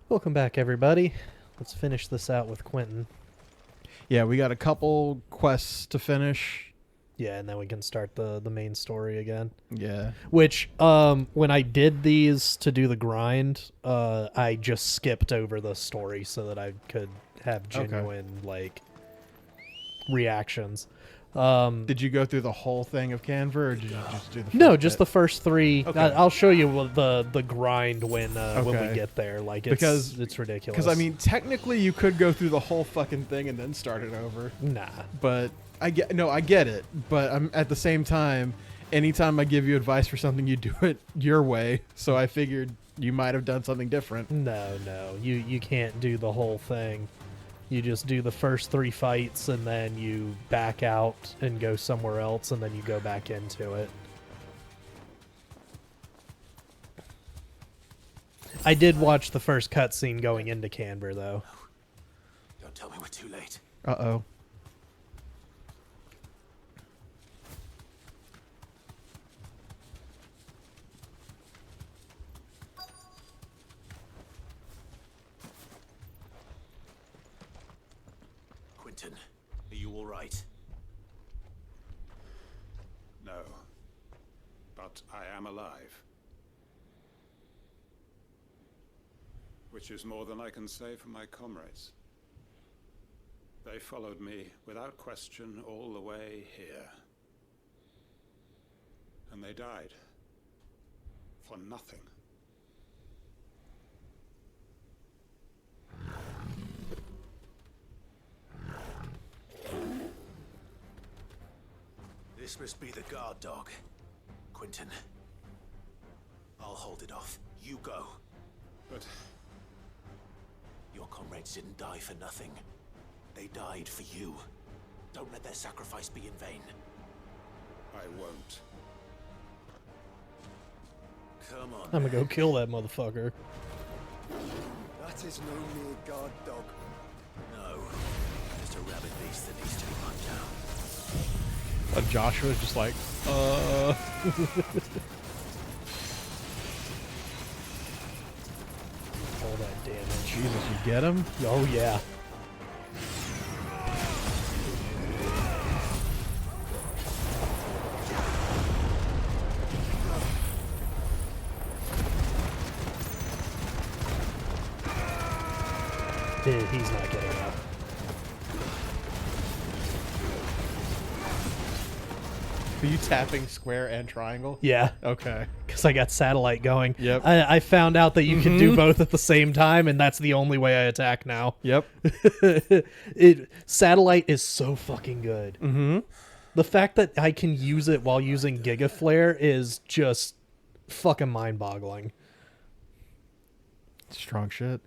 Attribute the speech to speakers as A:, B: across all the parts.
A: Welcome back, everybody. Let's finish this out with Quentin.
B: Yeah, we got a couple quests to finish.
A: Yeah, and then we can start the main story again.
B: Yeah.
A: Which, when I did these to do the grind, I just skipped over the story so that I could have genuine, reactions.
B: Did you go through the whole thing of Canva, or did you just do the first
A: No, just
B: bit?
A: the first three.
B: Okay.
A: I'll show you the grind when we
B: Okay.
A: get there. Like, it's ridiculous.
B: Because, I mean, technically you could go through the whole fucking thing and then start it over.
A: Nah.
B: But I get it. But I'm at the same time, anytime I give you advice for something, you do it your way. So I figured you might have done something different.
A: No. You can't do the whole thing. You just do the first three fights, and then you back out and go somewhere else, and then you go back into it. I did watch the first cutscene going into Canberra, though.
C: Don't tell me we're too late.
B: Uh-oh.
C: Quentin, are you all right?
D: No. But I am alive. Which is more than I can say for my comrades. They followed me without question all the way here. And they died. For nothing.
C: This must be the guard dog. Quentin. I'll hold it off. You go.
D: But
C: Your comrades didn't die for nothing. They died for you. Don't let their sacrifice be in vain.
D: I won't.
C: Come on.
A: I'm gonna go kill that motherfucker.
E: That is no mere guard dog.
C: No. Just a rabid beast that needs to be put down.
B: Joshua's just like,
A: All that damage.
B: Jesus, you get him?
A: Oh, yeah. He's not getting up.
B: Are you tapping square and triangle?
A: Yeah,
B: Okay.
A: because I got satellite going.
B: Yep.
A: I found out that you can do both at the same time, and that's the only way I attack now.
B: Yep.
A: Satellite is so fucking good.
B: Mm-hmm.
A: The fact that I can use it while using Giga Flare is just fucking mind-boggling.
B: Strong shit.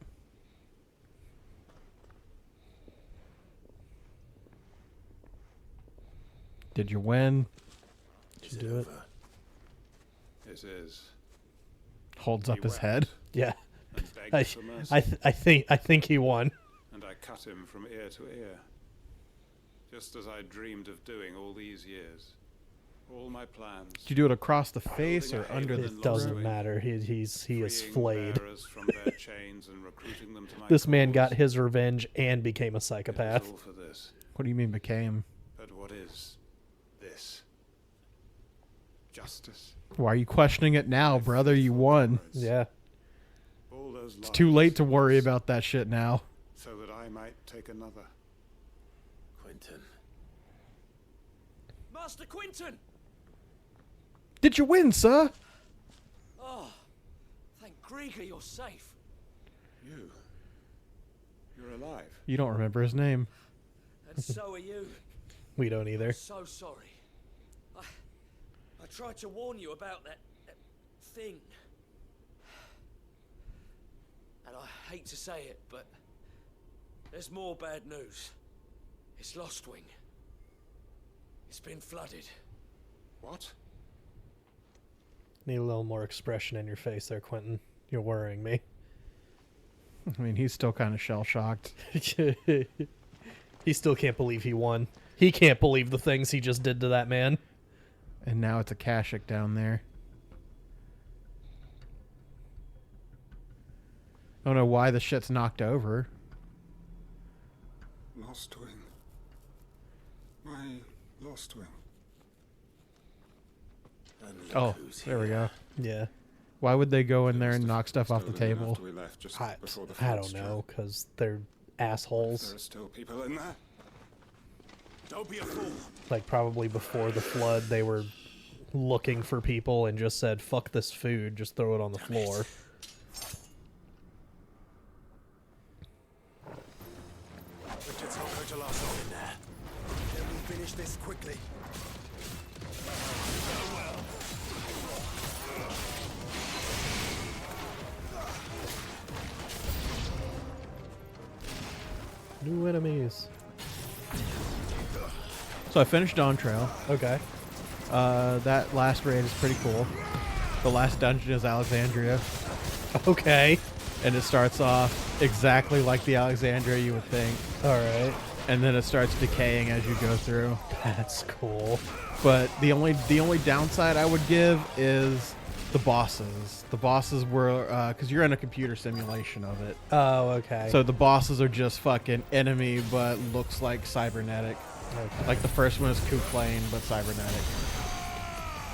B: Did you win?
C: Is
A: do it?
C: over?
D: This is.
B: Holds up
D: He
B: his
D: wept
B: head.
A: Yeah,
D: And begged
A: I,
D: for mercy.
A: I think he won.
D: And I cut him from ear to ear. Just as I dreamed of doing all these years. All my plans.
B: Did you do it across the face or
D: Holding a
B: under the
D: haven
A: It doesn't
D: throat.
A: matter. He is
D: freeing
A: flayed.
D: bearers from their chains and recruiting them to my
A: This man
D: cause.
A: got his revenge and became a
D: It was
A: psychopath.
D: all for this.
B: What do you mean became?
D: But what is this? Justice?
B: Why are you questioning it now, brother? You won.
A: Yeah.
D: All those
B: It's too
D: lives
B: late to worry
D: lost
B: about that shit now.
D: So that I might take another.
C: Quentin. Master Quentin!
B: Did you win, sir?
C: Oh, thank Grieger you're safe.
D: You're alive.
B: You don't remember his name.
C: And so are you.
A: We don't either.
C: So sorry. I tried to warn you about that thing. And I hate to say it, but there's more bad news. It's Lost Wing. It's been flooded.
D: What?
A: Need a little more expression in your face there, Quentin. You're worrying me.
B: I mean, he's still kind of shell-shocked.
A: He still can't believe he won. He can't believe the things he just did to that man.
B: And now it's a Kashik down there. I don't know why the shit's knocked over.
F: Lost wing. My lost wing.
C: And look
B: Oh,
C: who's
B: there we
C: here.
B: go.
A: Yeah.
B: Why would they go in there and knock stuff off the
F: Stolen
B: table?
F: after we left, just
A: I,
F: before the
A: I
F: flood
A: don't
F: struck.
A: know, because they're
F: There
A: assholes.
F: are still people in there.
C: Don't be a fool.
A: Like, probably before the flood, they were looking for people and just said, fuck this food, just throw it on the floor.
C: Richard's not going to last long in there.
E: Can we finish this quickly?
A: New enemies.
B: So I finished Dawn Trail.
A: Okay.
B: That last raid is pretty cool. The last dungeon is Alexandria,
A: Okay.
B: and it starts off exactly like the Alexandria you would think,
A: Alright.
B: and then it starts decaying as you go through.
A: That's cool.
B: But the only downside I would give is the bosses. The bosses were because you're in a computer simulation of it,
A: Oh, okay.
B: so the bosses are just fucking enemy, but looks like cybernetic.
A: okay.
B: Like the first one is Kuplane, but cybernetic.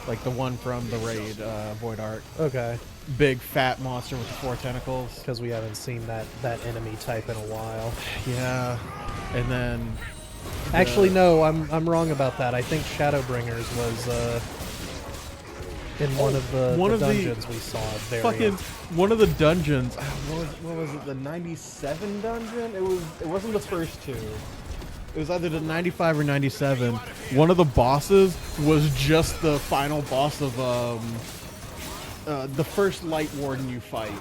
B: Like the one from the raid, Void Ark.
A: Okay.
B: Big fat monster with the 4 tentacles.
A: Because we haven't seen that enemy type in a while.
B: Yeah. And then
A: Actually, no, I'm wrong about that. I think Shadowbringers was in one of the dungeons we saw.
B: fucking one of the dungeons. What was it? The 97 dungeon? It wasn't the first two. It was either the 95 or 97. One of the bosses was just the final boss of the first Light Warden you fight.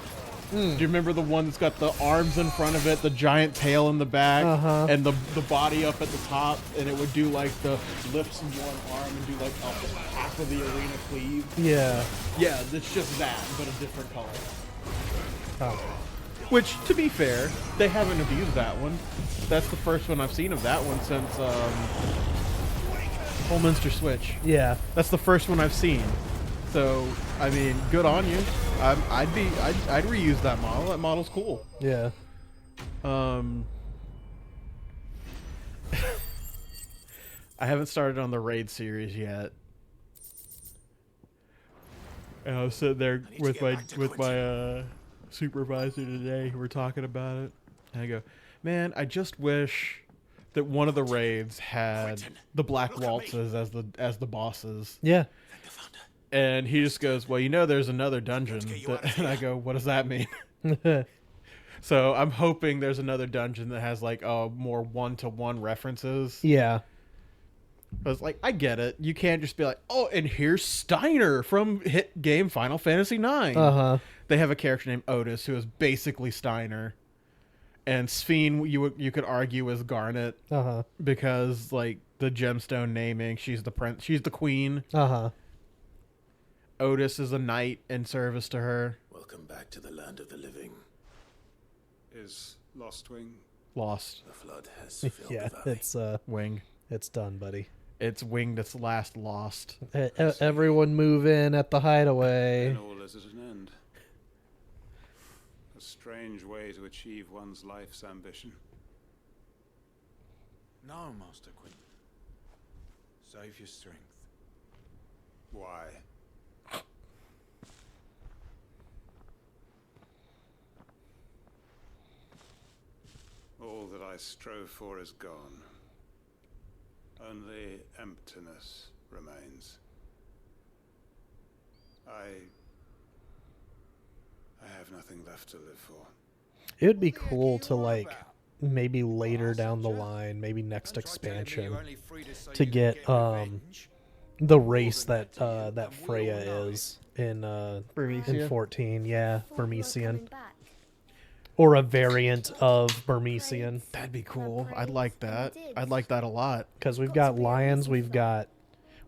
B: Do you remember the one that's got the arms in front of it, the giant tail in the back, and the body up at the top, and it would do like the lifts in one arm and do like half of the arena cleave?
A: Yeah.
B: Yeah, it's just that, but a different color.
A: Oh.
B: Which, to be fair, they haven't abused that one. That's the first one I've seen of that one since Holminster Switch.
A: Yeah.
B: That's the first one I've seen. So, I mean, good on you. I'd reuse that model. That model's cool.
A: Yeah.
B: I haven't started on the raid series yet. And I was sitting there
C: need to
B: with
C: get
B: my
C: back to
B: supervisor today. We're talking about it, and I go, "Man, I just wish that one of the raids had
C: Quentin,
B: the black
C: look at me."
B: waltzes as the bosses."
A: Yeah.
C: Thunder, thunder.
B: And he just goes, "Well, you know, there's another dungeon."
C: get you out of
B: And I
C: here.
B: go, "What does that mean?" So I'm hoping there's another dungeon that has like more one-to-one references.
A: Yeah.
B: But it's like, I get it. You can't just be like, "Oh, and here's Steiner from hit game Final Fantasy IX."
A: Uh-huh.
B: They have a character named Otis who is basically Steiner, and Sphene you could argue is Garnet
A: Uh-huh.
B: because like the gemstone naming, she's the queen.
A: Uh-huh.
B: Otis is a knight in service to her.
C: Welcome back to the land of the living.
D: Is Lostwing?
B: Lost
C: The flood has filled
A: Yeah,
C: the valley.
B: wing.
A: it's done, buddy.
B: It's winged its last lost.
A: Everyone move in at the hideaway.
D: And all is at an end. A strange way to achieve one's life's ambition.
G: No, Master Quentin. Save your strength.
D: Why? All that I strove for is gone. Only emptiness remains. I have nothing left to live for.
A: It would be cool to like maybe later down the line, maybe next expansion, to get the race that that Freya is in
B: Burmecia?
A: 14. Yeah,
H: Thought you were
A: Burmesian,
H: coming back.
A: or a variant of Burmesian.
B: That'd be cool. I'd like that. I'd like that a lot.
A: Because we've got lions, we've got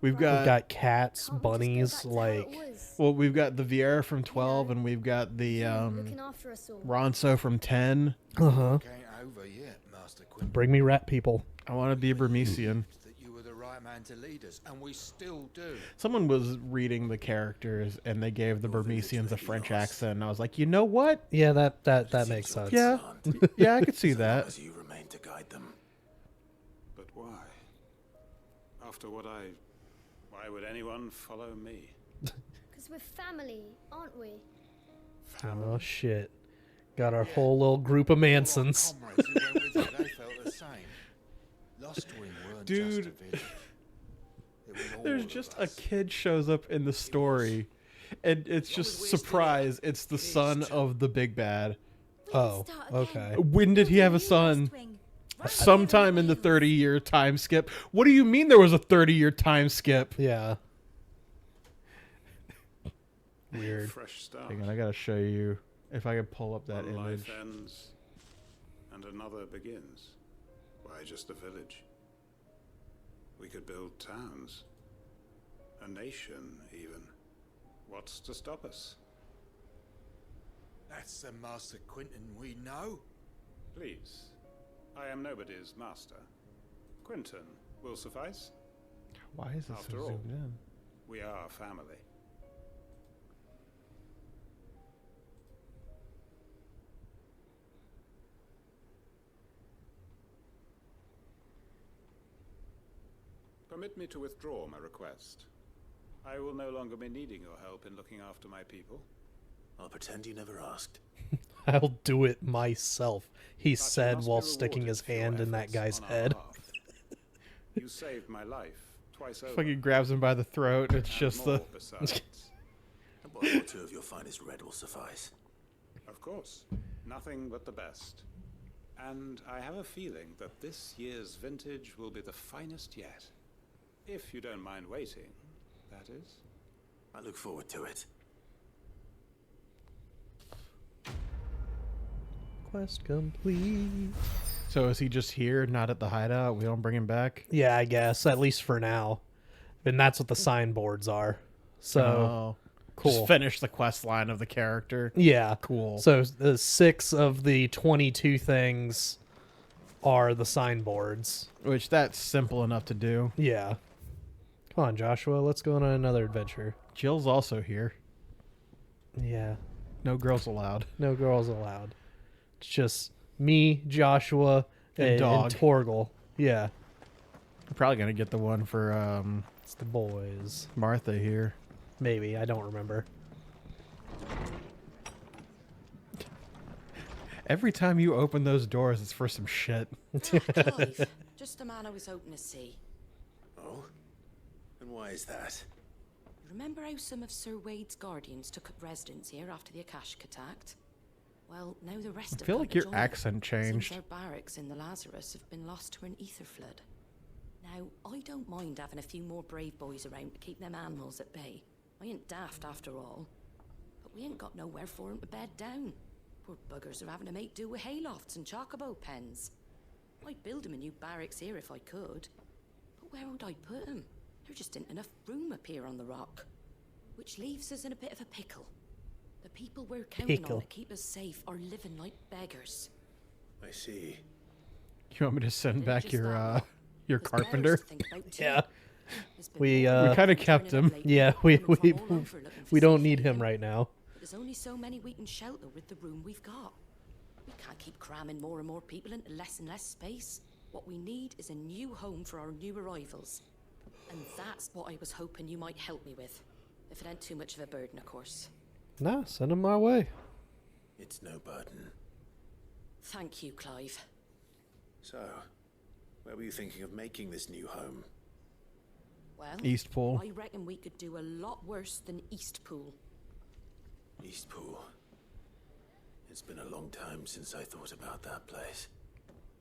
B: We've got
A: cats,
H: Can't we just go
A: bunnies,
H: back to how it
A: like
H: was?
B: well, we've got the Viera from 12, and we've got the
H: Looking after us all.
B: Ronso from 10.
A: uh-huh.
G: Ain't over yet, Master Quentin.
A: Bring me rat people.
B: I want to be a Burmesian.
G: That you were the right that man to lead us, and we still do.
B: Someone was reading the characters and they gave the Burmesians a French accent. And I was like, you know what?
A: Yeah, that makes sense.
B: Yeah, yeah, I could see that.
G: As you remain to guide them.
D: But why? After what I... Why would anyone follow me?
H: Because we're family, aren't we?
A: Oh shit. Got our whole little group of Mansons.
G: Comrades who went with you, they felt the same. Lost Wing weren't
B: Dude.
G: just a village. It was all
B: There's
G: of
B: just
G: us.
B: a kid shows up in the story, and it's just surprise. It's the son of the big bad.
A: Oh, okay.
B: When did he have a son? Sometime in the 30-year time skip. What do you mean there was a 30-year time skip?
A: Yeah. Weird.
D: Fresh start.
B: Hang on, I gotta show you if I can pull up that
D: One
B: image.
D: life ends, and another begins. Why just a village? We could build towns. A nation, even. What's to stop us?
G: That's the Master Quentin we know.
D: Please. I am nobody's master. Quentin will suffice.
B: Why is this
D: After
B: so
D: all.
B: zoomed in?
D: We are family. Permit me to withdraw my request. I will no longer be needing your help in looking after my people.
G: I'll pretend you never asked.
A: I'll do it myself, he
D: But you
A: said
D: must
A: while
D: be
A: sticking his
D: rewarded for your
A: hand in that
D: efforts
A: guy's
D: on our
A: head.
D: behalf. You saved my life twice over.
B: Fucking grabs him by the throat. It's
D: and
B: just
D: more
B: the.
D: besides.
G: A bottle or two of your finest red will suffice.
D: Of course, nothing but the best. And I have a feeling that this year's vintage will be the finest yet. If you don't mind waiting, that is.
G: I look forward to it.
A: Quest complete.
B: So is he just here, not at the hideout? We don't bring him back?
A: Yeah, I guess, at least for now. And that's what the signboards are. So,
B: Oh.
A: cool.
B: Just finish the quest line of the character.
A: Yeah.
B: Cool.
A: So, 6 of the 22 things are the signboards.
B: Which that's simple enough to do.
A: Yeah. Come on, Joshua, let's go on another adventure.
B: Jill's also here.
A: Yeah.
B: No girls allowed.
A: No girls allowed. It's just me, Joshua,
B: And
A: and
B: dog.
A: Torgal. Yeah.
B: I'm probably gonna get the one for
A: It's the boys.
B: Martha here.
A: Maybe. I don't remember.
B: Every time you open those doors, it's for some shit.
I: Clive, just a man I was hoping to see.
G: Oh? And why is that?
I: Remember how some of Sir Wade's guardians took up residence here after the Akashic attacked? Well, now the rest
B: I
I: have
B: feel
I: come
B: like
I: to
B: your
I: join.
B: accent changed.
I: Seems our barracks in the Lazarus have been lost to an ether flood. Now, I don't mind having a few more brave boys around to keep them animals at bay. I ain't daft after all. But we ain't got nowhere for 'em to bed down. Poor buggers are having to make do with haylofts and chocobo pens. I'd build 'em a new barracks here if I could. But where would I put 'em? There just ain't enough room up here on the rock. Which leaves us in a bit of a pickle. The people we're counting on to keep us safe are living like beggars.
G: I see.
B: You want me to send
I: They're
B: back
I: just
B: your
I: that.
B: your
I: There's bears
B: carpenter?
I: to think about too.
A: Yeah.
I: There's been
A: We,
I: more
A: We
B: kinda
I: people
B: kept
I: turning up
B: him.
I: lately,
A: Yeah,
I: coming from all over looking for
A: we don't
I: safe
A: need him
I: haven.
A: right now.
I: But there's only so many we can shelter with the room we've got. We can't keep cramming more and more people into less and less space. What we need is a new home for our new arrivals. And that's what I was hoping you might help me with. If it ain't too much of a burden, of course.
A: Nah, send him my way.
G: It's no burden.
I: Thank you, Clive.
G: So, where were you thinking of making this new home?
I: Well,
B: Eastpool.
I: I reckon we could do a lot worse than Eastpool.
G: Eastpool. It's been a long time since I thought about that place.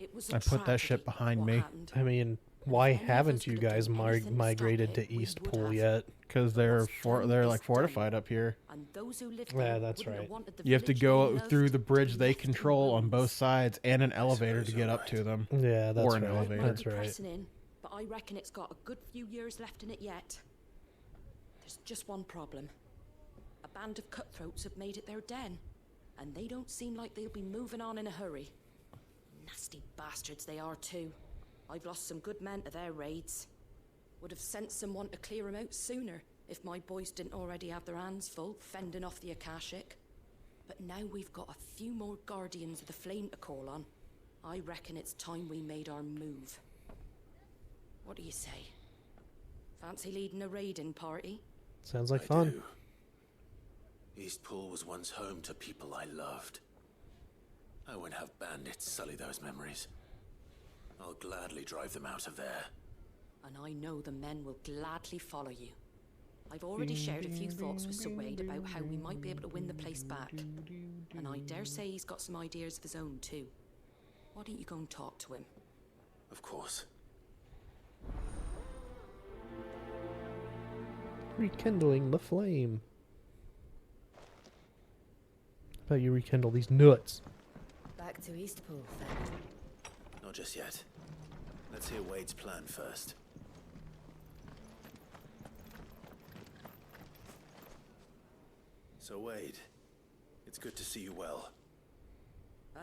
I: It was a
B: I put that shit
I: tragedy
B: behind
I: what
B: me.
I: happened.
A: I mean, why
I: any of us
A: haven't you
I: could have
A: guys
I: done anything to
A: migrated
I: stop it,
A: to
I: we
A: East
I: would
A: Pool
I: have.
A: yet?
B: Because they're
I: What's done
B: they're
I: is
B: like
I: done.
B: fortified up here.
I: And those who lived
A: Yeah,
I: there
A: that's
I: wouldn't have
A: right.
I: wanted the
B: You have to
I: village
B: go
I: they loved
B: through the
I: to
B: bridge
I: be
B: they
I: left in
B: control on both
I: ruins.
B: sides and an elevator to
G: suppose
B: get
G: you're
B: up to
G: right.
B: them.
A: Yeah, that's
B: Or an
A: right.
B: elevator.
A: That's
I: Might be
A: right.
I: pressing in, but I reckon it's got a good few years left in it yet. There's just one problem. A band of cutthroats have made it their den, and they don't seem like they'll be moving on in a hurry. Nasty bastards they are too. I've lost some good men to their raids. Would have sent someone to clear him out sooner if my boys didn't already have their hands full fending off the Akashic. But now we've got a few more guardians of the flame to call on. I reckon it's time we made our move. What do you say? Fancy leading a raiding party?
A: Sounds like
G: I
A: fun.
G: do. Eastpool was once home to people I loved. I won't have bandits sully those memories. I'll gladly drive them out of there.
I: And I know the men will gladly follow you. I've already shared a few thoughts with Sir Wade about how we might be able to win the place back. And I dare say he's got some ideas of his own too. Why don't you go and talk to him?
G: Of course.
A: Rekindling the flame. How about you rekindle these nuts?
J: Back to Eastpool, then.
G: Not just yet. Let's hear Wade's plan first. So Wade, it's good to see you well.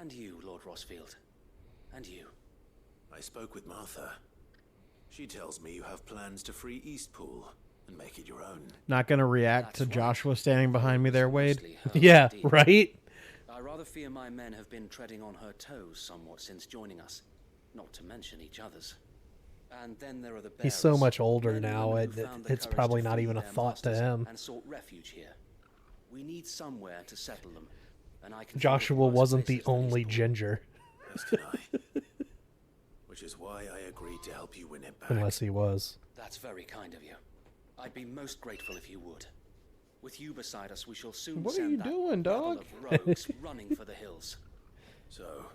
C: And you, Lord Rossfield. And you.
G: I spoke with Martha. She tells me you have plans to free Eastpool and make it your own.
B: Not gonna react to Joshua standing behind me there, Wade.
A: Yeah, right?
C: I rather fear my men have been treading on her toes somewhat since joining us, not to mention each other's. And then there are the
A: He's so
C: bearers,
A: much older
C: men
A: now,
C: who found the
A: it's
C: courage
A: probably
C: to
A: not
C: flee
A: even a
C: their
A: thought to
C: masters
A: him.
C: and sought refuge here. We need somewhere to settle them, and I can
A: Joshua wasn't the only ginger.
G: As can I. Which is why I agreed to help you win it back.
A: Unless he was.
C: That's very kind of you. I'd be most grateful if you would. With you beside us, we shall soon
B: What are
C: send
B: you
C: that
B: doing,
C: rabble
B: dog?
C: of rogues running for the hills.
G: So,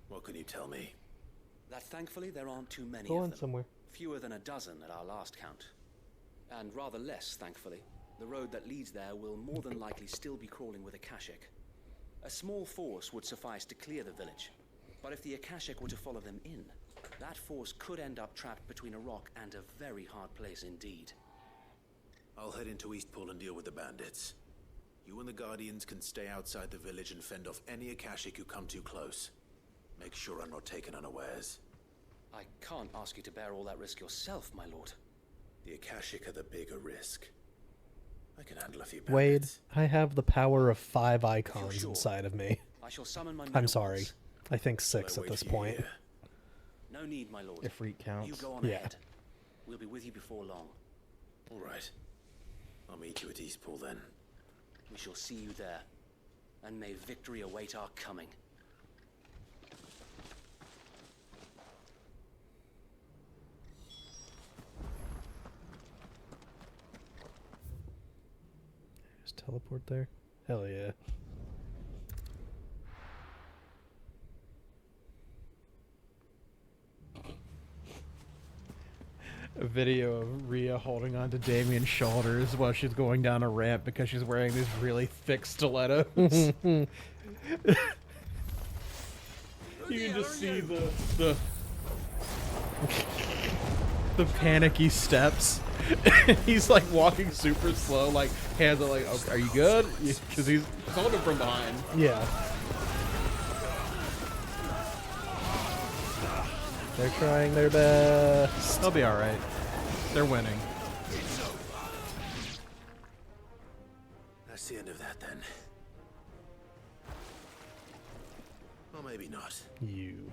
G: what can you tell me?
C: That thankfully there aren't too many
A: Go
C: of
A: on
C: them.
A: somewhere.
C: Fewer than a dozen at our last count. And rather less, thankfully. The road that leads there will more than likely still be crawling with Akashic. A small force would suffice to clear the village. But if the Akashic were to follow them in, that force could end up trapped between a rock and a very hard place indeed.
G: I'll head into Eastpool and deal with the bandits. You and the Guardians can stay outside the village and fend off any Akashic who come too close. Make sure I'm not taken unawares.
C: I can't ask you to bear all that risk yourself, my lord.
G: The Akashic are the bigger risk. I can handle a few
A: Wade,
G: bandits.
A: I have the power of 5 icons
C: sure.
A: inside of me.
C: I shall summon my men
A: I'm
C: at
A: sorry.
C: once.
A: I think
G: Will I
A: 6 at
G: wait
A: this
G: for you
A: point.
G: here?
C: No need, my lord.
B: If freak counts.
C: You go on
A: Yeah.
C: ahead. We'll be with you before long.
G: All right. I'll meet you at Eastpool then.
C: We shall see you there. And may victory await our coming.
A: Just teleport there. Hell yeah.
B: A video of Rhea holding on to Damien's shoulders while she's going down a ramp because she's wearing these really thick stilettos. You can just see the panicky steps. He's like walking super slow, like hands are like, okay, "Are you good?" Because he's holding from behind.
A: Yeah. They're trying their best.
B: They'll be all right. They're winning.
G: That's the end of that then. Or maybe not.
A: You.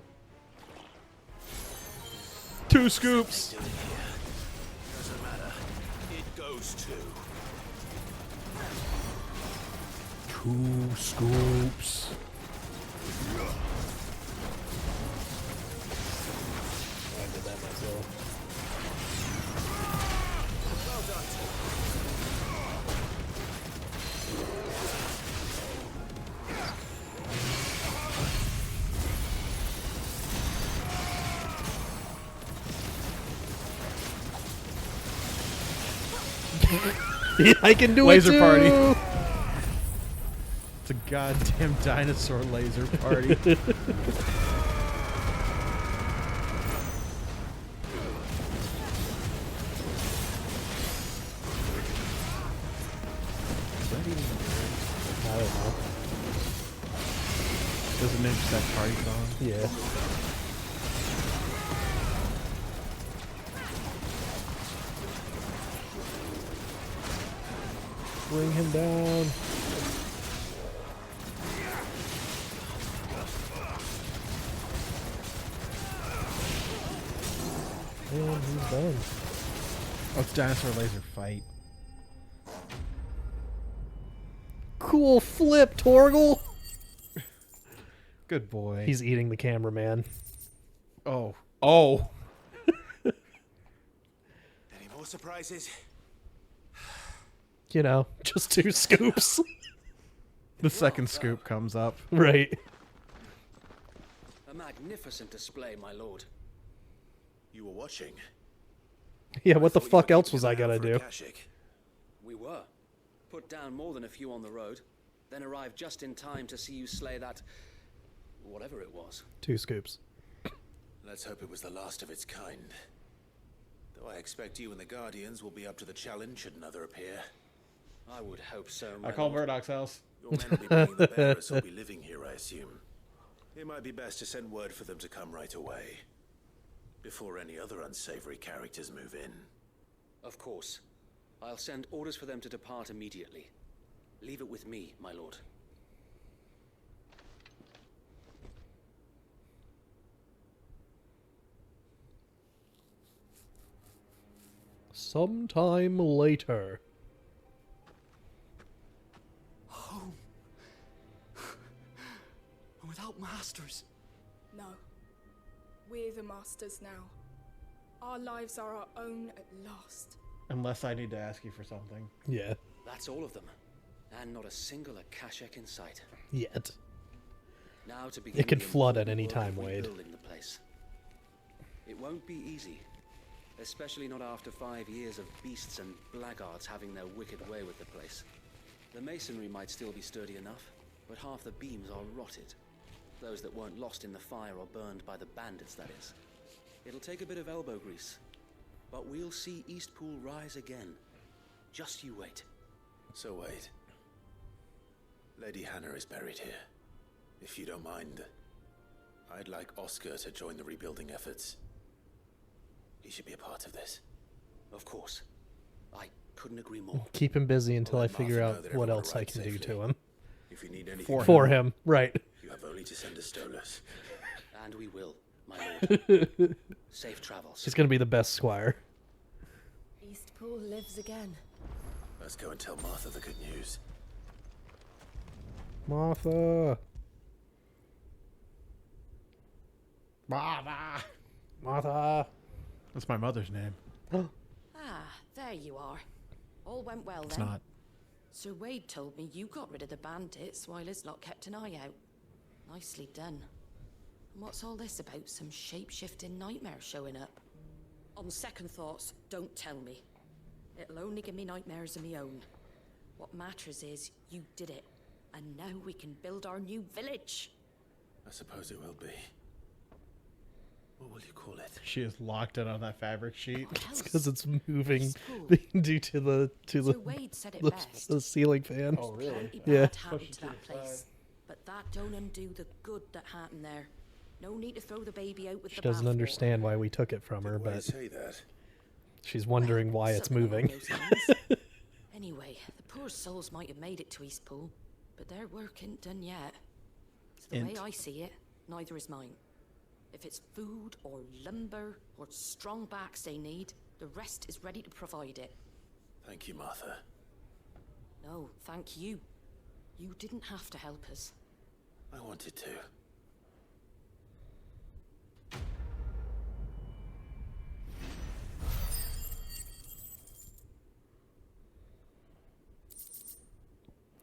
B: 2 scoops.
G: Doing here. Doesn't matter. It goes to.
B: 2 scoops.
A: I did that myself. I can do
B: Laser
A: it too.
B: party. It's a goddamn dinosaur laser party.
A: I don't know.
B: Doesn't it that party song?
A: Yeah. Bring him down. And he's done.
B: Oh, it's dinosaur laser fight.
A: Cool flip, Torgal.
B: Good boy.
A: He's eating the cameraman.
B: Oh. Oh.
G: Any more surprises?
A: You know, just 2 scoops.
B: The second scoop comes up.
A: Right.
C: A magnificent display, my lord.
G: You were watching.
A: Yeah, what the
G: thought you
A: fuck
G: were
A: else
G: keeping
A: was
G: an
A: I
G: eye
A: gonna
G: out for a
A: do?
G: Kashyyyk.
C: We were. Put down more than a few on the road, then arrived just in time to see you slay that... whatever it was.
A: 2 scoops.
G: Let's hope it was the last of its kind. Though I expect you and the Guardians will be up to the challenge should another appear.
C: I would hope so, my
B: I call
C: lord.
B: Murdoch's house.
G: Your men will be bringing the bearers who'll be living here, I assume. It might be best to send word for them to come right away, before any other unsavory characters move in.
C: Of course. I'll send orders for them to depart immediately. Leave it with me, my lord.
A: Sometime later.
E: Home. Without masters.
K: No. We're the masters now. Our lives are our own at last.
B: Unless I need to ask you for something.
A: Yeah.
C: That's all of them. And not a single Akashic in sight.
A: Yet.
C: Now to begin
A: It could
C: the
A: flood at
C: important
A: any
C: work
A: time,
C: of
A: Wade.
C: rebuilding the place. It won't be easy. Especially not after 5 years of beasts and blackguards having their wicked way with the place. The masonry might still be sturdy enough, but half the beams are rotted. Those that weren't lost in the fire or burned by the bandits, that is. It'll take a bit of elbow grease, but we'll see Eastpool rise again. Just you wait.
G: So wait. Lady Hannah is buried here. If you don't mind, I'd like Oscar to join the rebuilding efforts. He should be a part of this.
C: Of course. I couldn't agree more.
A: Keep him busy until I
G: Let
A: figure
G: Martha know
A: out
G: that
A: what
G: everyone
A: else I
G: arrived
A: can do
G: safely.
A: to him.
G: If you need anything
A: For him, right.
G: you have only to send a Stolas.
C: And we will, my lord. Safe travels.
A: He's gonna be the best squire.
J: Eastpool lives again.
G: Let's go and tell Martha the good news.
A: Martha.
B: Martha.
A: Martha.
B: That's my mother's name.
I: Ah, there you are. All went well
B: It's
I: then.
B: not.
I: Sir Wade told me you got rid of the bandits while his lot kept an eye out. Nicely done. And what's all this about some shape-shifting nightmare showing up? On second thoughts, don't tell me. It'll only give me nightmares of my own. What matters is you did it. And now we can build our new village.
G: I suppose it will be. What will you call it?
B: She is locked in on that fabric sheet.
I: What else?
A: Because it's moving
I: Eastpool.
A: due to the
I: Sir Wade said it
A: the,
I: best.
A: the ceiling fan.
B: Oh, really?
I: Plenty
A: Yeah.
I: bad happened to that place. But that don't undo the good that happened there. No need to throw the baby out with
A: She
I: the
A: doesn't
I: bathwater.
A: understand why we took it from her,
G: Why you
A: but
G: say that?
A: she's wondering why it's
I: Something along
A: moving.
I: those lines. Anyway, the poor souls might have made it to Eastpool, but their work ain't done yet. So the way
B: Int.
I: I see it, neither is mine. If it's food or lumber or strong backs they need, the rest is ready to provide it.
G: Thank you, Martha.
I: No, thank you. You didn't have to help us.
G: I wanted to.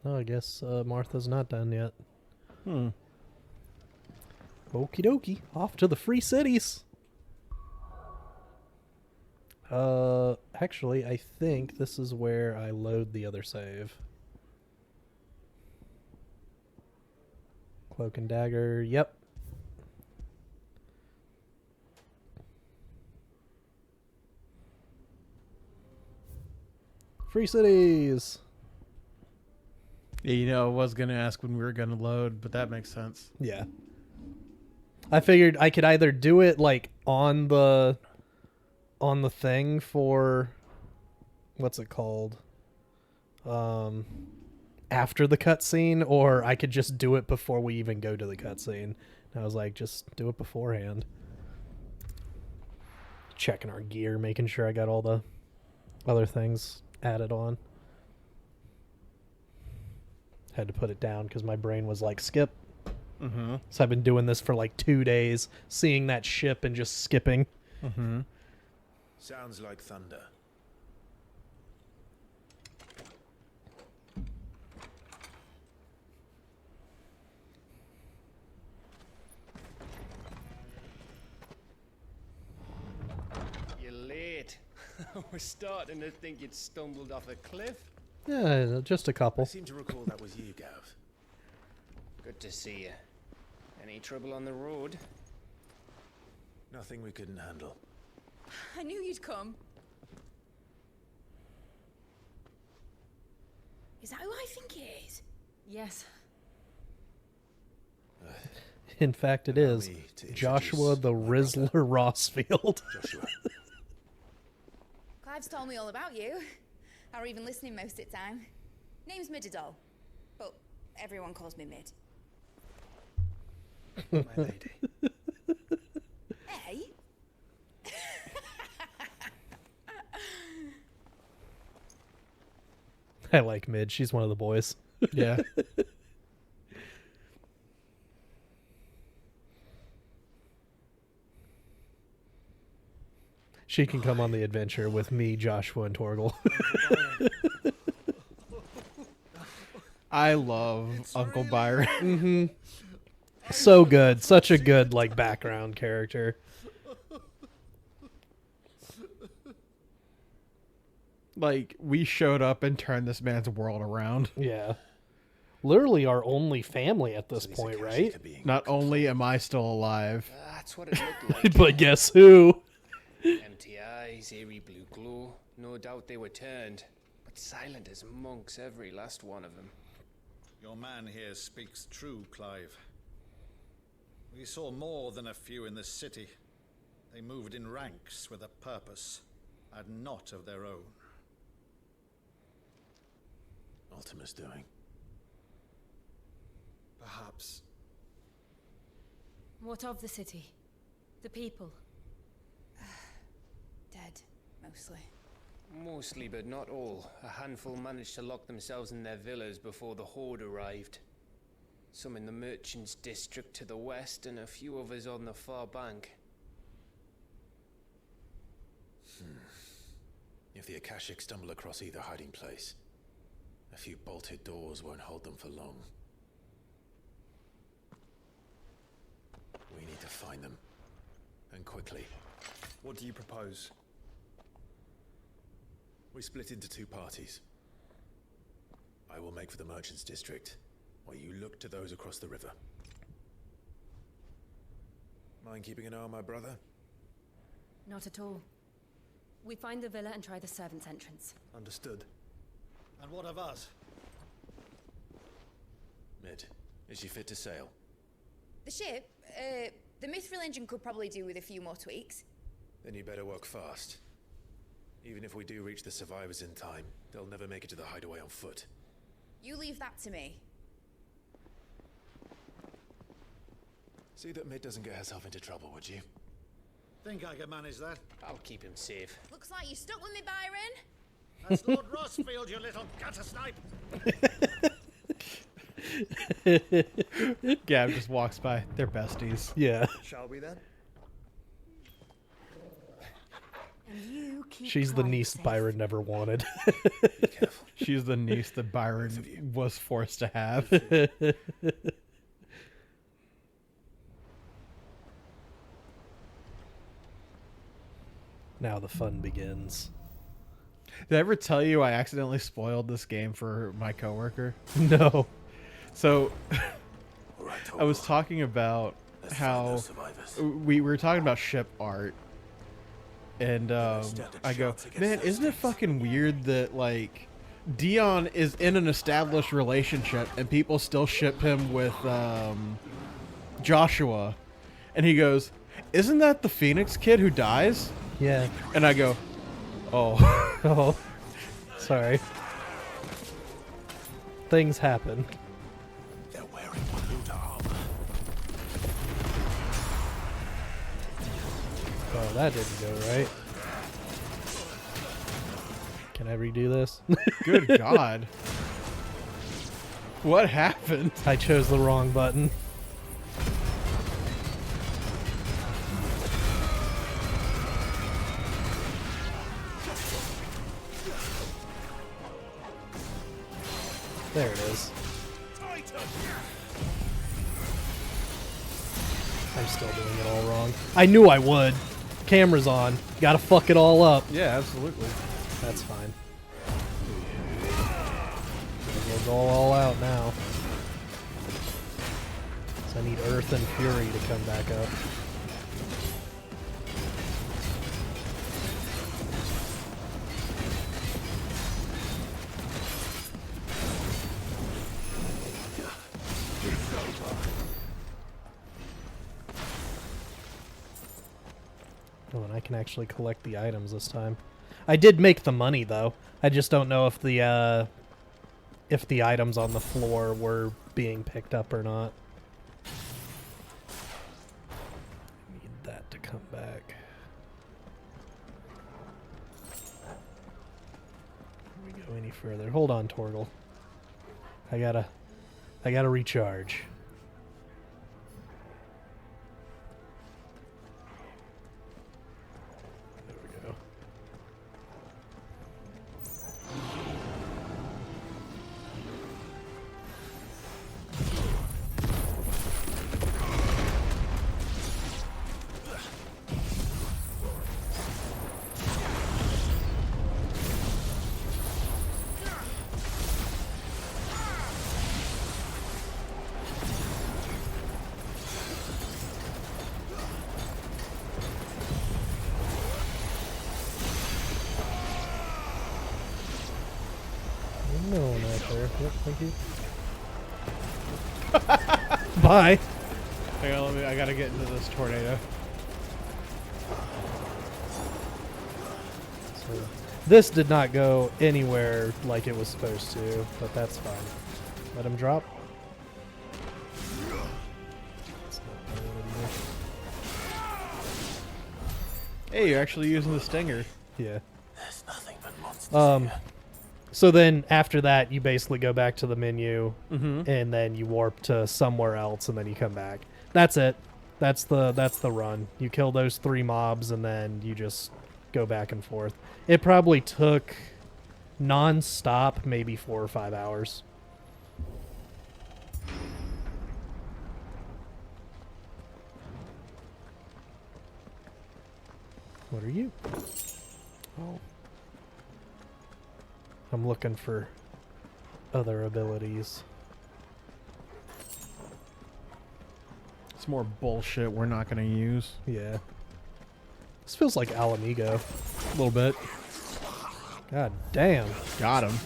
A: Oh, I guess Martha's not done yet.
B: Hmm.
A: Okie dokie. Off to the free cities. Actually, I think this is where I load the other save. Cloak and dagger. Yep. Free cities.
B: Yeah, you know, I was gonna ask when we were gonna load, but that makes sense.
A: Yeah. I figured I could either do it like on the thing for what's it called? after the cutscene, or I could just do it before we even go to the cutscene. And I was like, just do it beforehand. Checking our gear, making sure I got all the other things added on. Had to put it down because my brain was like, skip.
B: Mm-hmm.
A: So I've been doing this for like 2 days, seeing that ship and just skipping.
B: Mm-hmm.
G: Sounds like thunder.
L: You're late. We're starting to think you'd stumbled off a cliff.
A: Yeah, just a couple.
G: I seem to recall that was you, Gav.
L: Good to see you. Any trouble on the road?
G: Nothing we couldn't handle.
K: I knew you'd come. Is that who I think it is?
J: Yes.
A: In fact, it is Joshua the Rizzler Rossfield.
G: Joshua.
M: Clive's told me all about you. Or even listening most of the time. Name's Midadol, but everyone calls me Mid.
G: My lady.
M: Hey?
A: I like Mid. She's one of the boys.
B: Yeah.
A: She can come on the adventure with me, Joshua, and Torgal.
B: I love Uncle Byron.
A: Mm-hmm. So good. Such a good, like, background character.
B: Like, we showed up and turned this man's world around.
A: Yeah. Literally our only family at this point, right?
B: Not only am I still alive,
L: That's what it looked like.
A: But guess who?
L: Empty eyes, eerie blue glow. No doubt they were turned, but silent as monks, every last one of them.
N: Your man here speaks true, Clive. We saw more than a few in this city. They moved in ranks with a purpose, and not of their own.
G: Ultima's doing.
N: Perhaps.
J: What of the city? The people?
M: Dead, mostly.
L: Mostly, but not all. A handful managed to lock themselves in their villas before the Horde arrived. Some in the merchants' district to the west, and a few others on the far bank.
G: If the Akashic stumble across either hiding place, a few bolted doors won't hold them for long. We need to find them. And quickly.
N: What do you propose?
G: We split into two parties. I will make for the merchants' district, while you look to those across the river. Mind keeping an eye on my brother?
J: Not at all. We find the villa and try the servants' entrance.
N: Understood. And what of us?
G: Mid, is she fit to sail?
M: The ship, the mithril engine could probably do with a few more tweaks.
G: Then you better work fast. Even if we do reach the survivors in time, they'll never make it to the hideaway on foot.
M: You leave that to me.
G: See that Mid doesn't get herself into trouble, would you?
N: Think I can manage that?
L: I'll keep him safe.
M: Looks like you stuck with me, Byron.
N: That's Lord Rossfield, you little gutter snipe!
B: Gab just walks by. They're besties.
A: Yeah.
E: Shall we then?
J: And you keep
A: She's the
J: Clive
A: niece
J: safe.
A: Byron never wanted.
G: Be careful.
B: She's the niece that Byron was forced to have.
A: Now the fun begins.
B: Did I ever tell you I accidentally spoiled this game for my coworker?
A: No.
B: So,
G: Right,
B: I was talking about
G: Let's find
B: how
G: those survivors.
B: we were talking about ship art, and I go, man, isn't it fucking weird that like Dion is in an established relationship and people still ship him with Joshua, and he goes, isn't that the Phoenix kid who dies?
A: Yeah.
B: And I go, oh.
A: Oh. Sorry. things happen.
G: They're wearing floaty armor.
A: Oh, that didn't go right. Can I redo this?
B: Good God. What happened?
A: I chose the wrong button. There it is. I'm still doing it all wrong. I knew I would. Camera's on. Gotta fuck it all up.
B: Yeah, absolutely.
A: That's fine. We'll go all out now. So I need Earth and Fury to come back up. Oh, and I can actually collect the items this time. I did make the money though. I just don't know if the items on the floor were being picked up or not. Need that to come back. Can we go any further? Hold on, Torgal. I gotta recharge. No one right there. Yep, thank you. Bye.
B: Hang on, I gotta get into this tornado.
A: So, this did not go anywhere like it was supposed to, but that's fine. Let him drop.
B: Hey, you're actually using the stinger.
A: Yeah.
G: There's nothing but monsters here.
A: So then after that, you basically go back to the menu,
B: Mhm.
A: and then you warp to somewhere else, and then you come back. That's it. That's the run. You kill those 3 mobs, and then you just go back and forth. It probably took non-stop maybe 4 or 5 hours. What are you? Oh. I'm looking for other abilities.
B: It's more bullshit we're not gonna use.
A: Yeah. This feels like Alamigo.
B: A little bit.
A: God damn.
B: Got him.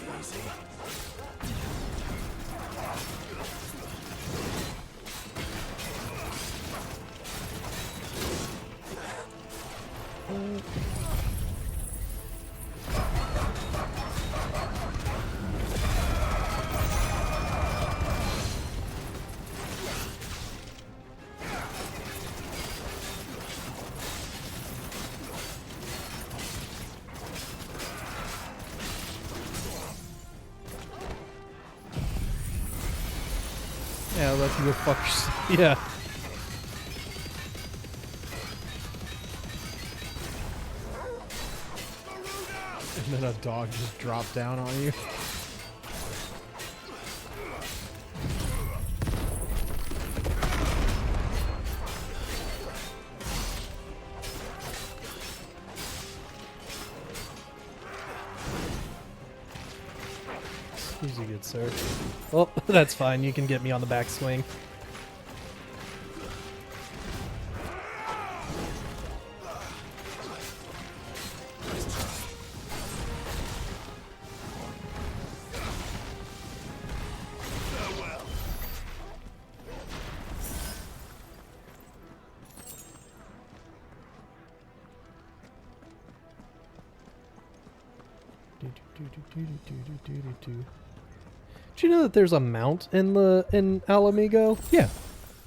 B: Yeah, I'll let you go fuck yourself.
A: Yeah.
B: And then a dog just dropped down on you.
A: Excuse you, good sir. Oh, that's fine. You can get me on the backswing. Do you know that there's a mount in Alamigo?
B: Yeah.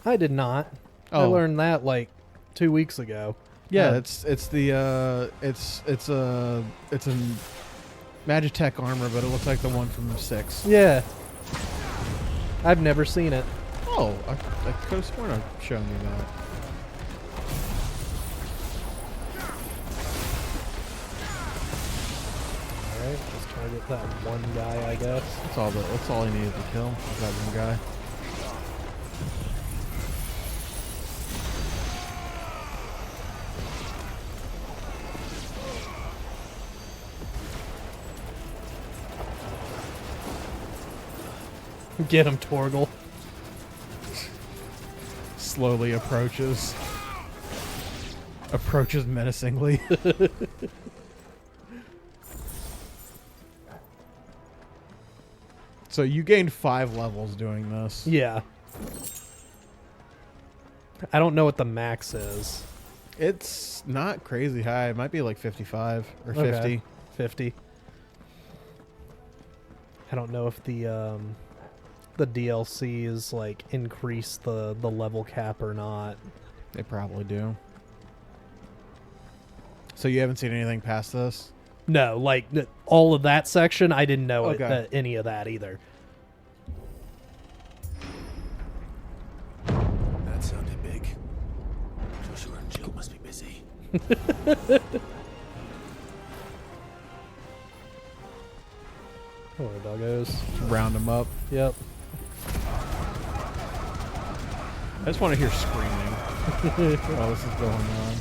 A: I did not. I
B: Oh.
A: learned that like 2 weeks ago.
B: Yeah, it's a Magitech armor, but it looks like the one from 6.
A: Yeah. I've never seen it.
B: Oh, I could have sworn I've shown you that.
A: Alright, just target that one guy, I guess.
B: That's all he needed to kill. Was that one guy.
A: Get him, Torgal.
B: Slowly approaches. Approaches menacingly. So you gained 5 levels doing this.
A: Yeah. I don't know what the max is.
B: It's not crazy high. It might be like 55 or 50.
A: Okay. 50. I don't know if the DLCs like increase the level cap or not.
B: They probably do. So you haven't seen anything past this?
A: No, like all of that section, I didn't know
B: Okay.
A: any of that either.
G: That sounded big. Joshua and Jill must be busy.
A: Hello, doggos.
B: Round them up.
A: Yep.
B: I just want to hear screaming while this is going on.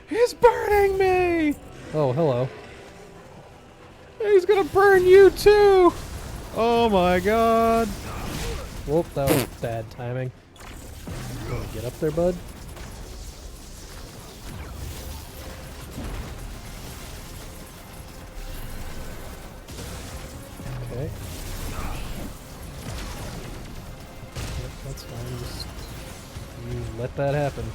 B: He's burning me!
A: Oh, hello.
B: He's gonna burn you too! Oh my god.
A: Whoop, that was bad timing. You wanna get up there, bud? Okay. Yep, that's fine. Just you let that happen.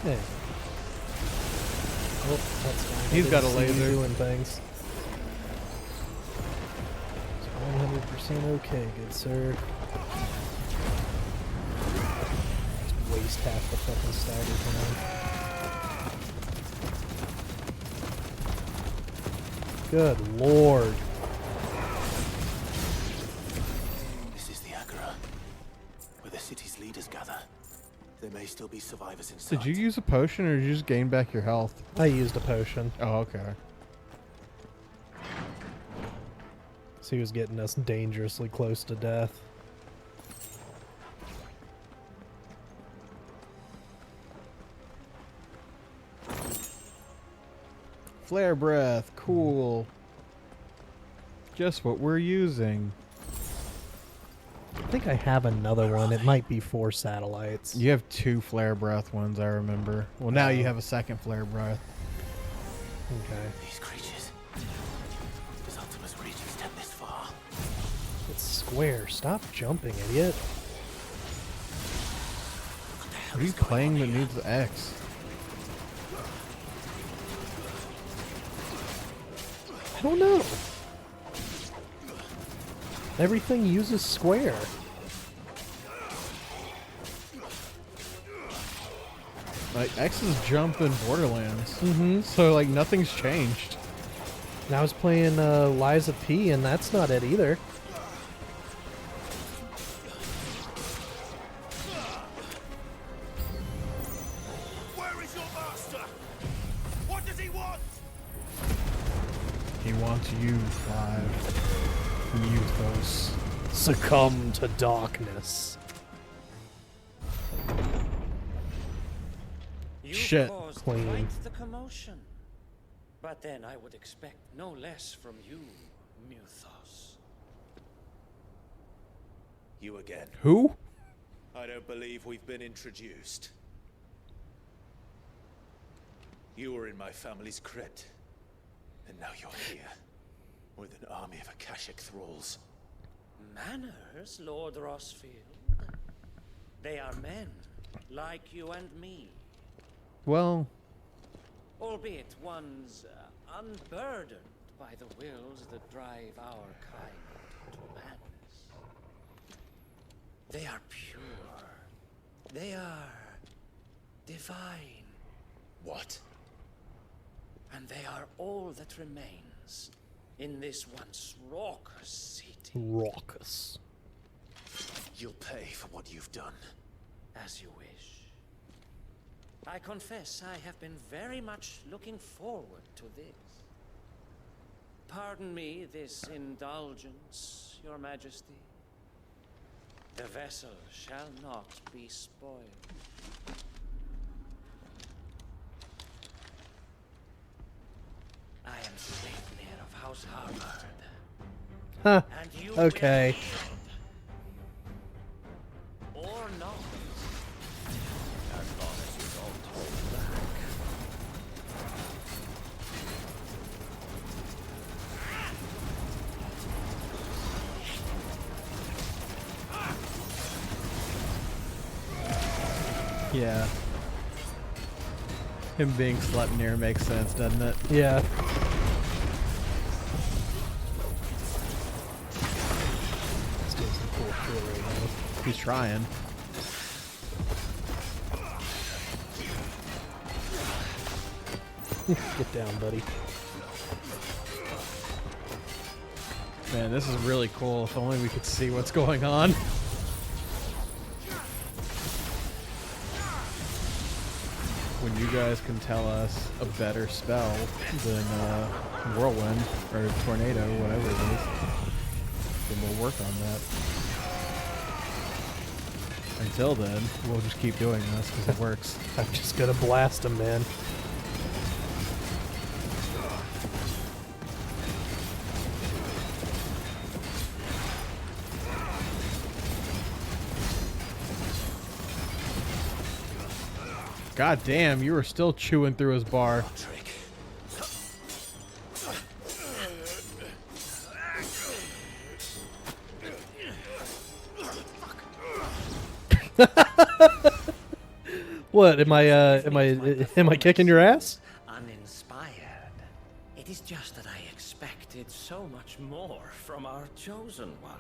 A: Hey. Oh, that's fine.
B: He's got a
A: I didn't see you
B: laser.
A: doing things. It's 100% okay, good sir. Just waste half the fucking stagger time. Good lord.
G: This is the Agora, where the city's leaders gather. There may still be survivors inside.
B: Did you use a potion or did you just gain back your health?
A: I used a potion.
B: Oh, okay.
A: So he was getting us dangerously close to death.
B: Flare breath, cool. Just what we're using.
A: I think I have another one. It might be 4 satellites.
B: You have 2 flare breath ones, I remember. Well, now you have a second flare breath.
A: Okay.
G: These creatures. Does Ultima's reach extend this far?
A: It's square. Stop jumping, idiot.
B: What are you playing that needs the X?
A: I don't know. Everything uses square.
B: Like, X is jump in Borderlands.
A: Mm-hmm.
B: So, like, nothing's changed.
A: And I was playing Liza P, and that's not it either.
E: Where is your master? What does he want?
B: He wants you, Clive. Muthos.
A: Succumb to darkness.
O: You
B: Shit.
O: caused
A: Clean.
O: quite the commotion. But then I would expect no less from you, Muthos.
G: You again.
B: Who?
G: I don't believe we've been introduced. You were in my family's crypt. And now you're here, with an army of Akashic thralls.
O: Manners, Lord Rossfield? They are men, like you and me.
B: Well,
O: Albeit ones unburdened by the wills that drive our kind to madness. They are pure. They are divine.
G: What?
O: And they are all that remains in this once raucous city.
A: Raucous.
G: You'll pay for what you've done.
O: As you wish. I confess I have been very much looking forward to this. Pardon me this indulgence, Your Majesty. The vessel shall not be spoiled. I am Sleipnir of House Harvard.
A: Huh.
O: And you
A: Okay.
O: will yield. Or not. As long as you don't hold back.
B: yeah. Him being Sleipnir makes sense, doesn't it?
A: Yeah. He's doing some cool shit right now.
B: He's trying.
A: Get down, buddy.
B: Man, this is really cool. If only we could see what's going on. When you guys can tell us a better spell than Whirlwind or Tornado, whatever it is, then we'll work on that. Until then, we'll just keep doing this because it works.
A: I'm just gonna blast him, man.
B: God damn, you were still chewing through his bar.
A: What am I kicking your ass?
O: Uninspired. It is just that I expected so much more from our chosen one.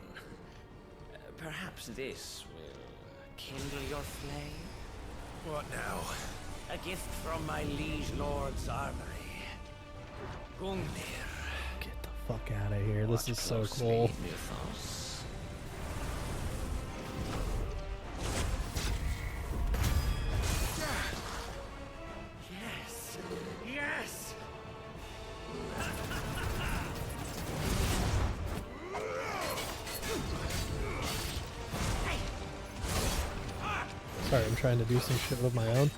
O: Perhaps this will kindle your flame?
G: What now?
O: A gift from my liege lord's armory. Gungnir.
A: Get the fuck out of here. This is so cool.
O: Mythos. Yes! Yes!
A: Sorry, I'm trying to do some shit with my own.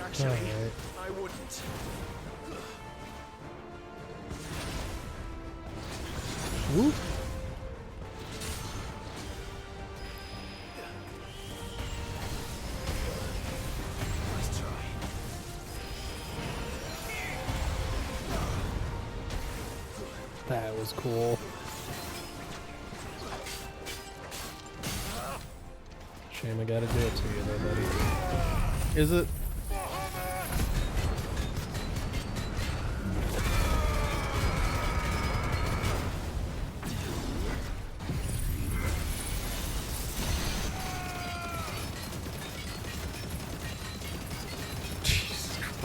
O: Actually,
A: Alright.
O: I wouldn't.
A: Ooh.
O: Nice try.
A: That was cool. Shame I gotta do it to you though, buddy.
B: Is it?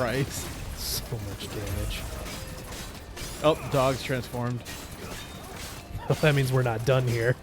B: Christ.
A: So much damage.
B: Oh, dog's transformed.
A: That means we're not done here.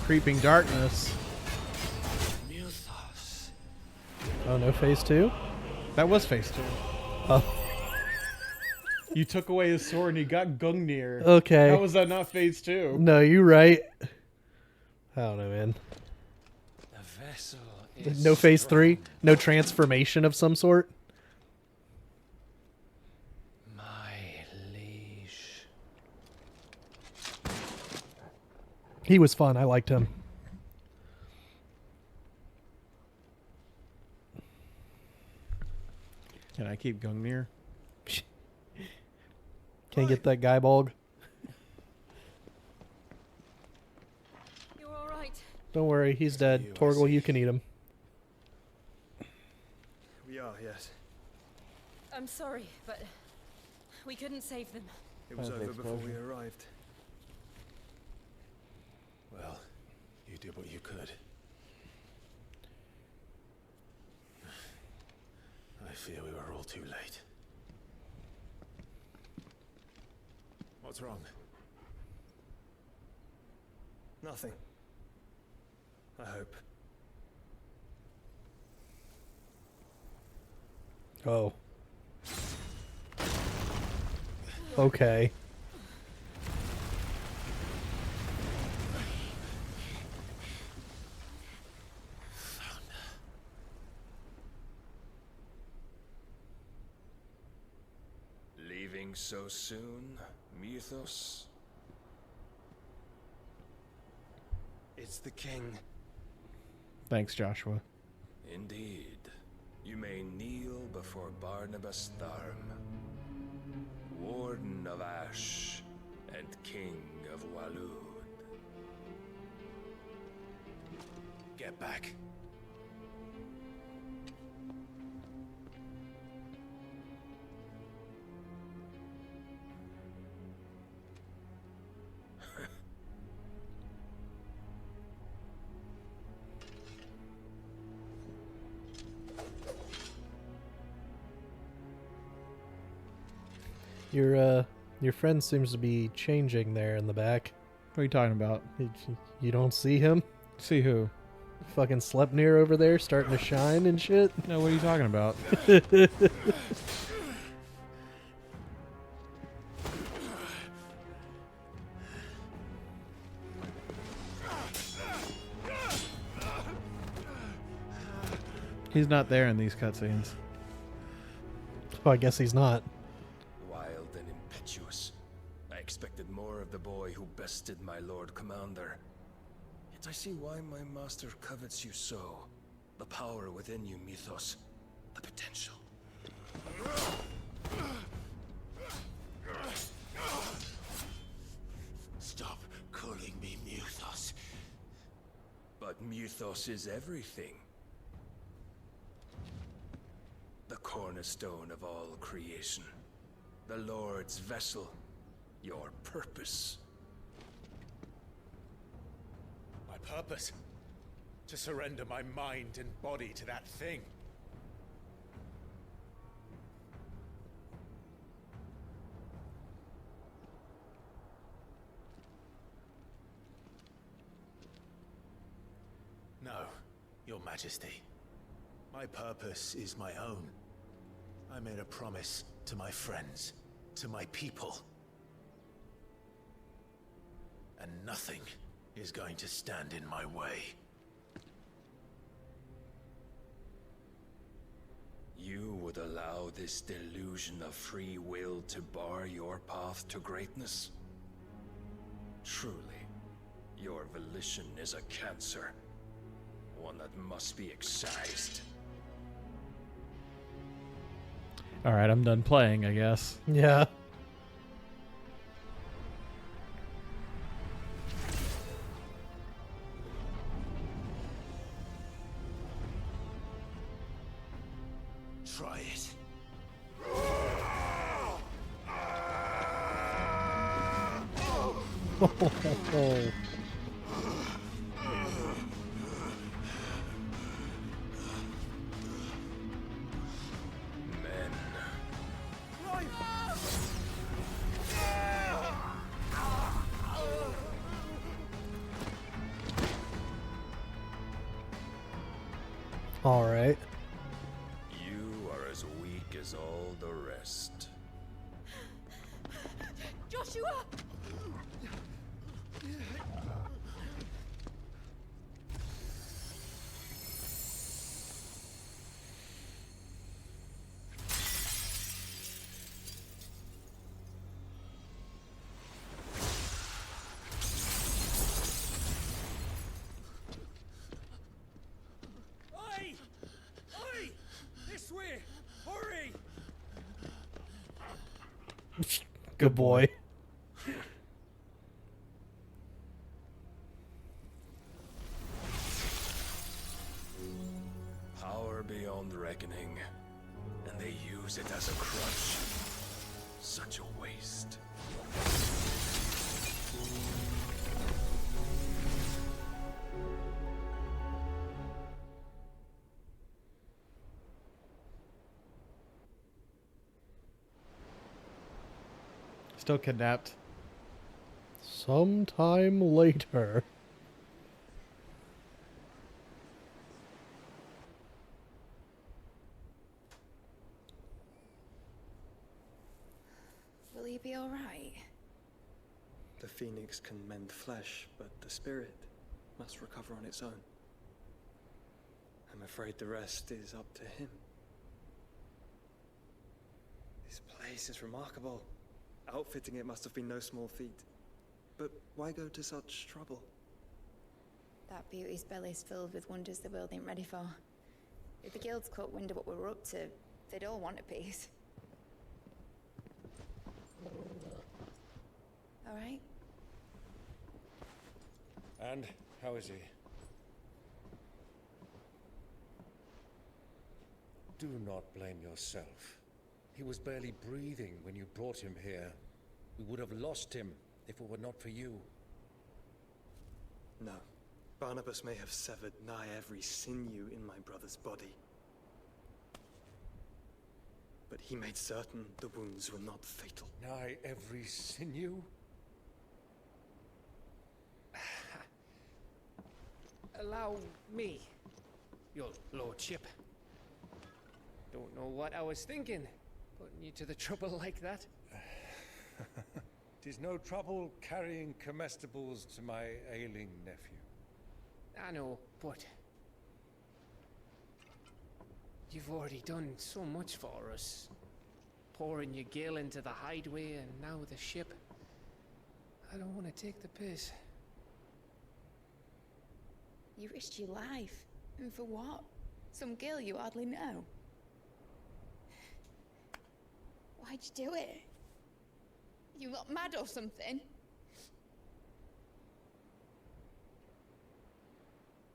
B: Creeping darkness.
A: Oh, no phase 2?
B: That was phase 2.
A: Oh.
B: You took away his sword and he got Gungnir.
A: Okay.
B: How was that not phase 2?
A: No, you're right. I don't know, man.
O: The vessel is
A: No phase
O: strong.
A: 3? No transformation of some sort?
O: My liege.
A: He was fun. I liked him.
B: Can I keep Gungnir?
A: Can't get that guy bog.
J: You're all right.
A: Don't worry, he's dead. Torgal, you can eat him.
P: We are, yes.
J: I'm sorry, but we couldn't save them.
P: It was over before we arrived.
G: Well, you did what you could. I fear we were all too late. What's wrong?
P: Nothing. I hope.
A: Oh. Okay.
O: Leaving so soon, Mythos?
L: It's the king.
B: Thanks, Joshua.
O: Indeed. You may kneel before Barnabas Tharm, Warden of Ash and King of Walud.
G: Get back.
A: Your friend seems to be changing there in the back.
B: What are you talking about?
A: You don't see him?
B: See who?
A: Fucking Sleipnir over there starting to shine and shit.
B: No, what are you talking about? He's not there in these cutscenes.
A: Oh, I guess he's not.
O: Wild and impetuous. I expected more of the boy who bested my Lord Commander. Yet I see why my master covets you so. The power within you, Mythos. The potential.
G: Stop calling me Mythos.
O: But Mythos is everything. The cornerstone of all creation. The Lord's vessel. Your purpose.
N: My purpose? To surrender my mind and body to that thing.
G: No, Your Majesty. My purpose is my own. I made a promise to my friends, to my people. And nothing is going to stand in my way.
O: You would allow this delusion of free will to bar your path to greatness? Truly, your volition is a cancer. One that must be excised.
B: All right, I'm done playing, I guess.
A: Yeah.
E: Try it.
L: Men.
A: All right.
E: You are as weak as all the rest.
M: Joshua!
E: Oi! Oi! This way! Hurry!
A: Good boy.
E: Power beyond reckoning, and they use it as a crutch. Such a waste.
B: Still kidnapped.
A: Sometime later.
M: Will he be alright?
P: The phoenix can mend flesh, but the spirit must recover on its own. I'm afraid the rest is up to him. This place is remarkable. Outfitting it must have been no small feat. But why go to such trouble?
M: That beauty's belly's filled with wonders the world ain't ready for. If the guilds caught wind of what we're up to, they'd all want a piece. All right?
Q: And how is he? Do not blame yourself. He was barely breathing when you brought him here. We would have lost him if it were not for you.
P: No. Barnabas may have severed nigh every sinew in my brother's body. But he made certain the wounds were not fatal.
Q: Nigh every sinew?
L: Allow me, your lordship. Don't know what I was thinking, putting you to the trouble like that.
Q: 'Tis no trouble carrying comestibles to my ailing nephew.
L: I know, but you've already done so much for us. Pouring your gill into the hideaway and now the ship. I don't want to take the piss.
M: You risked your life. And for what? Some girl you hardly know. Why'd you do it? You lot mad or something?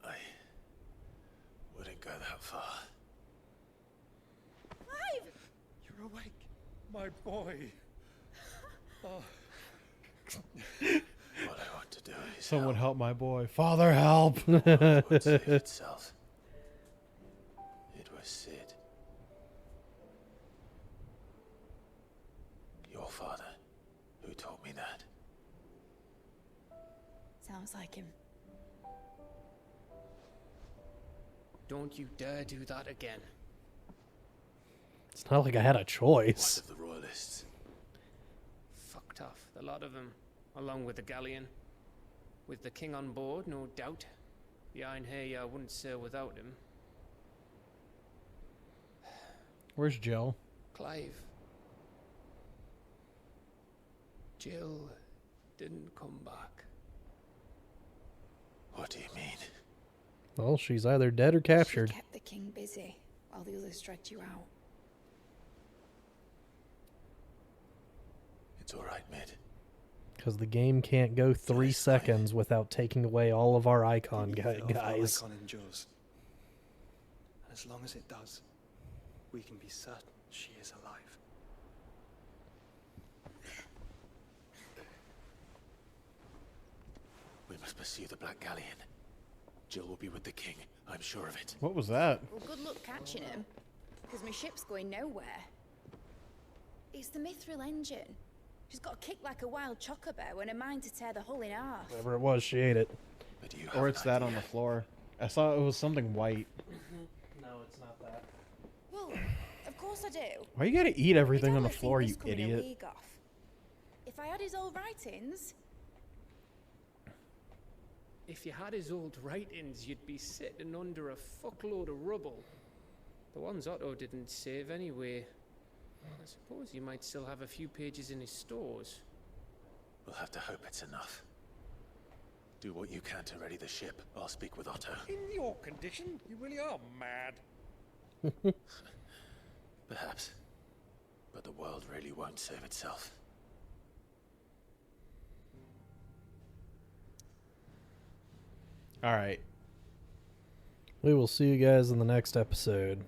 G: I wouldn't go that far.
M: Clive!
Q: You're awake, my boy. Oh.
G: What I want to do is
A: Someone help my boy. Father, help!
G: would save itself. It was Sid. Your father, who taught me that.
M: Sounds like him.
L: Don't you dare do that again.
A: It's not like I had a choice.
G: What of the royalists?
L: Fucked off, the lot of them, along with the galleon. With the king on board, no doubt. The Iron Hair wouldn't sail without him.
B: Where's Jill?
L: Clive. Jill didn't come back.
G: What do you mean?
A: Well, she's either dead or captured.
M: She kept the king busy while the others dragged you out.
G: It's all right, mate.
A: Because the game can't go 3 seconds without taking away all of our icon guys.
P: Our icon endures. And as long as it does, we can be certain she is alive.
G: We must pursue the Black Galleon. Jill will be with the king, I'm sure of it.
B: What was that?
M: Well, good luck catching him, because my ship's going nowhere. It's the Mithril engine. She's got a kick like a wild chocobo and a mind to tear the hull in half.
A: Whatever it was, she ate it.
B: Or it's that on the floor. I saw it was something white.
A: No, it's not that.
M: Well, of course I do.
B: Why you gotta eat everything
M: I
B: on the
M: don't
B: floor,
M: think
B: you
M: this coming a
B: idiot?
M: week off. If I had his old writings,
L: If you had his old writings, you'd be sitting under a fuckload of rubble. The ones Otto didn't save anyway. I suppose you might still have a few pages in his stores.
G: We'll have to hope it's enough. Do what you can to ready the ship. I'll speak with Otto.
Q: In your condition, you really are mad.
G: Perhaps. But the world really won't save itself.
B: Alright.
A: We will see you guys in the next episode.